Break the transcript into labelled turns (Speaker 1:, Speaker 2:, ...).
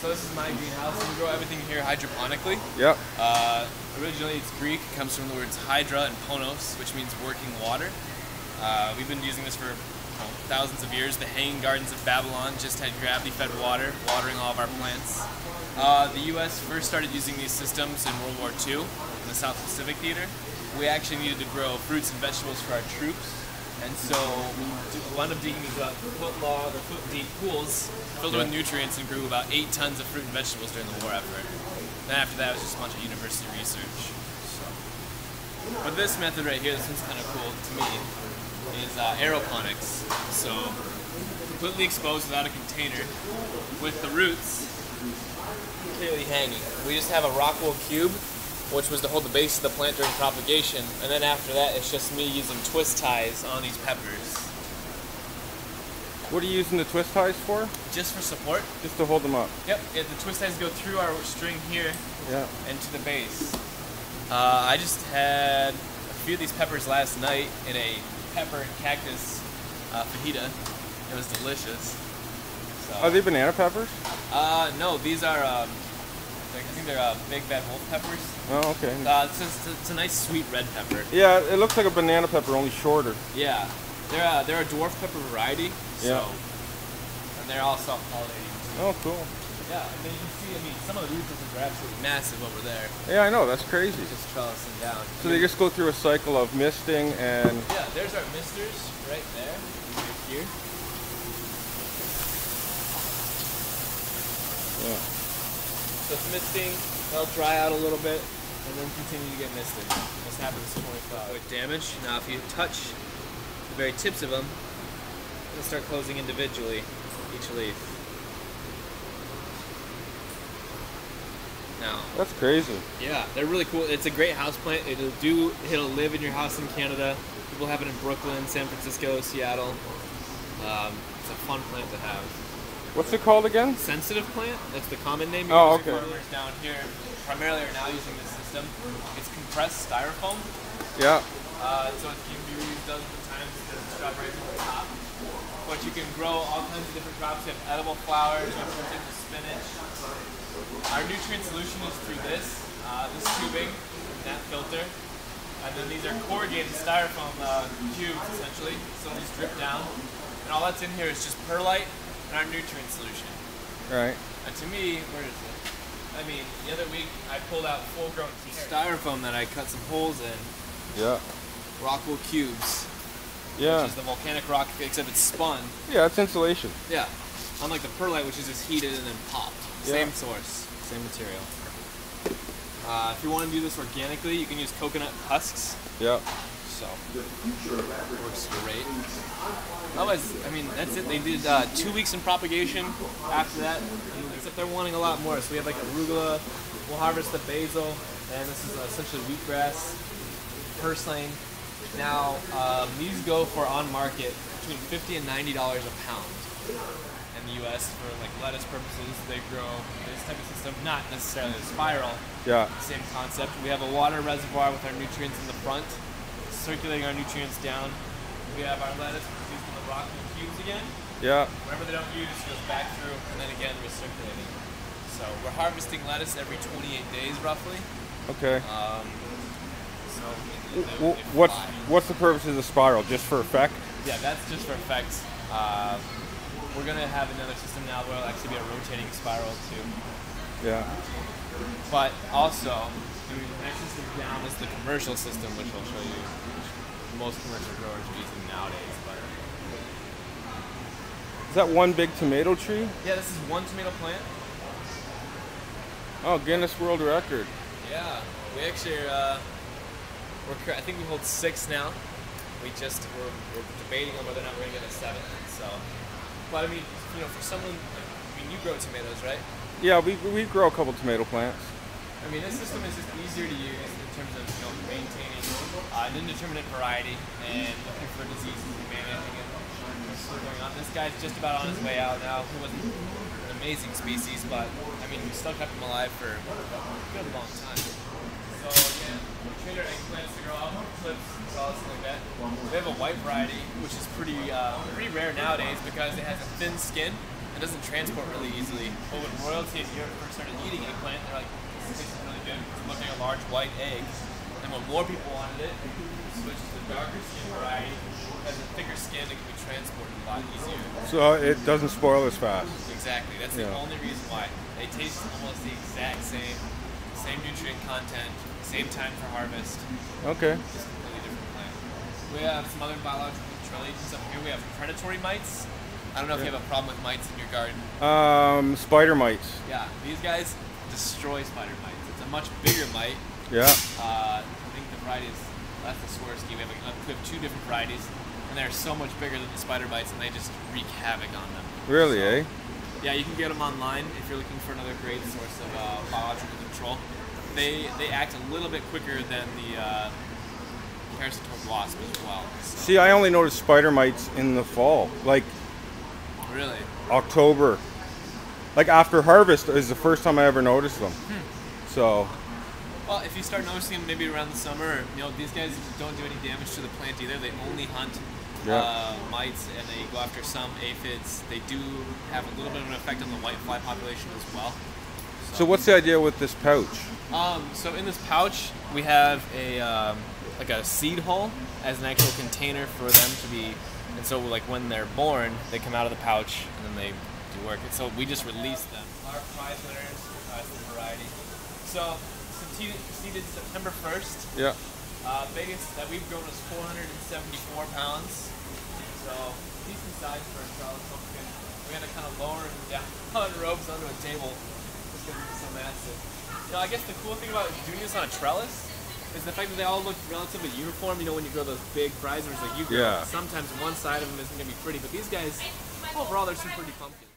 Speaker 1: So this is my greenhouse. We grow everything here hydroponically.
Speaker 2: Yep.
Speaker 1: Originally it's Greek. It comes from the words hydra and ponos, which means working water. We've been using this for thousands of years. The Hanging Gardens of Babylon just had gravity-fed water, watering all of our plants. The U.S. first started using these systems in World War II in the South Pacific Theater. We actually needed to grow fruits and vegetables for our troops. And so we wound up digging these foot-long or foot-deep pools filled with nutrients and grew about 8 tons of fruit and vegetables during the war effort. Then after that, it was just a bunch of university research. So. But this method right here, this one's kind of cool to me, is aeroponics. So completely exposed without a container with the roots clearly hanging. We just have a rock wool cube, which was to hold the base of the plant during propagation, and then after that it's just me using twist ties on these peppers.
Speaker 2: What are you using the twist ties for?
Speaker 1: Just for support.
Speaker 2: Just to hold them up?
Speaker 1: Yep, the twist ties go through our string here and to the base. I just had a few of these peppers last night in a pepper and cactus fajita. It was delicious. So,
Speaker 2: Are they banana peppers?
Speaker 1: No, these are I think they're big bad wolf peppers.
Speaker 2: Oh, okay.
Speaker 1: It's a nice sweet red pepper.
Speaker 2: Yeah, it looks like a banana pepper, only shorter.
Speaker 1: Yeah, they're a dwarf pepper variety. So, and they're all self-pollinating.
Speaker 2: Oh, cool.
Speaker 1: Yeah, and then you can see, I mean, some of the root peppers are absolutely massive over there.
Speaker 2: Yeah, I know, that's crazy.
Speaker 1: Just trellising down.
Speaker 2: So they just go through a cycle of misting and...
Speaker 1: Yeah, there's our misters right there, right here.
Speaker 2: Yeah.
Speaker 1: So it's misting, they'll dry out a little bit, and then continue to get misted. This happens 25. With damage, now if you touch the very tips of them, they'll start closing individually, each leaf. Now,
Speaker 2: that's crazy.
Speaker 1: Yeah, they're really cool. It's a great house plant. It'll live in your house in Canada. People have it in Brooklyn, San Francisco, Seattle. It's a fun plant to have.
Speaker 2: What's it called again?
Speaker 1: Sensitive plant. That's the common name.
Speaker 2: Oh, okay.
Speaker 1: Farmers down here primarily are now using this system. It's compressed styrofoam.
Speaker 2: Yeah.
Speaker 1: So it can be reused dozens of times instead of strawberries on the top. But you can grow all kinds of different crops. You have edible flowers, you have different types of spinach. Our nutrient solution is through this tubing, that filter. And then these are corrugated styrofoam cubes, essentially. So these drip down. And all that's in here is just perlite and our nutrient solution.
Speaker 2: Right.
Speaker 1: And to me, where is it? I mean, the other week I pulled out full-grown styrofoam that I cut some holes in.
Speaker 2: Yeah.
Speaker 1: Rock wool cubes.
Speaker 2: Yeah.
Speaker 1: Which is the volcanic rock, except it's spun.
Speaker 2: Yeah, it's insulation.
Speaker 1: Yeah. Unlike the perlite, which is just heated and then popped. Same source, same material. If you want to do this organically, you can use coconut husks.
Speaker 2: Yeah.
Speaker 1: So, works great. Otherwise, I mean, that's it. They did 2 weeks in propagation after that, except they're wanting a lot more. So we have like arugula, we'll harvest the basil, and this is essentially wheatgrass, purslane. Now, these go for on market between $50 and $90 a pound in the U.S. for like lettuce purposes. They grow this type of system, not necessarily a spiral.
Speaker 2: Yeah.
Speaker 1: Same concept. We have a water reservoir with our nutrients in the front, circulating our nutrients down. We have our lettuce produced in the rock wool cubes again.
Speaker 2: Yeah.
Speaker 1: Whenever they don't use, it goes back through and then again recirculating. So we're harvesting lettuce every 28 days roughly.
Speaker 2: Okay.
Speaker 1: So
Speaker 2: what's the purpose of the spiral? Just for effect?
Speaker 1: Yeah, that's just for effect. We're gonna have another system now where it'll actually be a rotating spiral too.
Speaker 2: Yeah.
Speaker 1: But also, the next system down is the commercial system, which I'll show you. Most commercial growers are using nowadays. But
Speaker 2: is that one big tomato tree?
Speaker 1: yeah, this is one tomato plant.
Speaker 2: Oh, Guinness World Record.
Speaker 1: Yeah, we actually I think we hold 6 now. We're debating on whether or not we're gonna get a 7th. So, but I mean, for someone, you grow tomatoes, right?
Speaker 2: Yeah, we grow a couple tomato plants.
Speaker 1: I mean, this system is just easier to use in terms of maintaining an indeterminate variety and looking for diseases and managing it. Going on. This guy's just about on his way out now. He wasn't an amazing species, but I mean, we still kept him alive for a good long time. So again, we train our eggplants to grow up, flips, all something like that. We have a white variety, which is pretty rare nowadays because it has a thin skin and doesn't transport really easily. But when royalty in Europe first started eating eggplant, they're like, this tastes really good. It looked like a large white egg. And when more people wanted it, we switched to the darker skin variety. Has a thicker skin, it can be transported a lot easier.
Speaker 2: So it doesn't spoil as fast.
Speaker 1: Exactly. That's the only reason why. They taste almost the exact same. Same nutrient content, same time for harvest.
Speaker 2: Okay.
Speaker 1: Just a completely different plant. We have some other biological control agents up here. We have predatory mites. I don't know if you have a problem with mites in your garden.
Speaker 2: Spider mites.
Speaker 1: Yeah, these guys destroy spider mites. It's a much bigger mite.
Speaker 2: Yeah.
Speaker 1: I think the variety is, that's the Swarovski. We have 2 different varieties, and they're so much bigger than the spider mites, and they just wreak havoc on them.
Speaker 2: Really, eh?
Speaker 1: Yeah, you can get them online if you're looking for another great source of biological control. They act a little bit quicker than the parasitoid wasp as well. So.
Speaker 2: See, I only noticed spider mites in the fall, like
Speaker 1: really
Speaker 2: October. Like after harvest is the first time I ever noticed them. So.
Speaker 1: Well, if you start noticing them maybe around the summer, these guys don't do any damage to the plant either. They only hunt mites, and they go after some aphids. They do have a little bit of an effect on the whitefly population as well.
Speaker 2: So what's the idea with this pouch?
Speaker 1: So in this pouch, we have a like a seed hole as an actual container for them to be, and so like when they're born, they come out of the pouch and then they do work. And so we just release them. Our prize winners, the variety. So seeded September 1st.
Speaker 2: Yeah.
Speaker 1: Biggest that we've grown is 474 pounds. So decent size for a trellis pumpkin. We had to kind of lower him down on ropes onto a table just because he's so massive. I guess the cool thing about doing this on a trellis is the fact that they all look relatively uniform. When you grow those big prizers like you grow, sometimes one side of them isn't going to be pretty, but these guys, overall, they're some pretty pumpkins.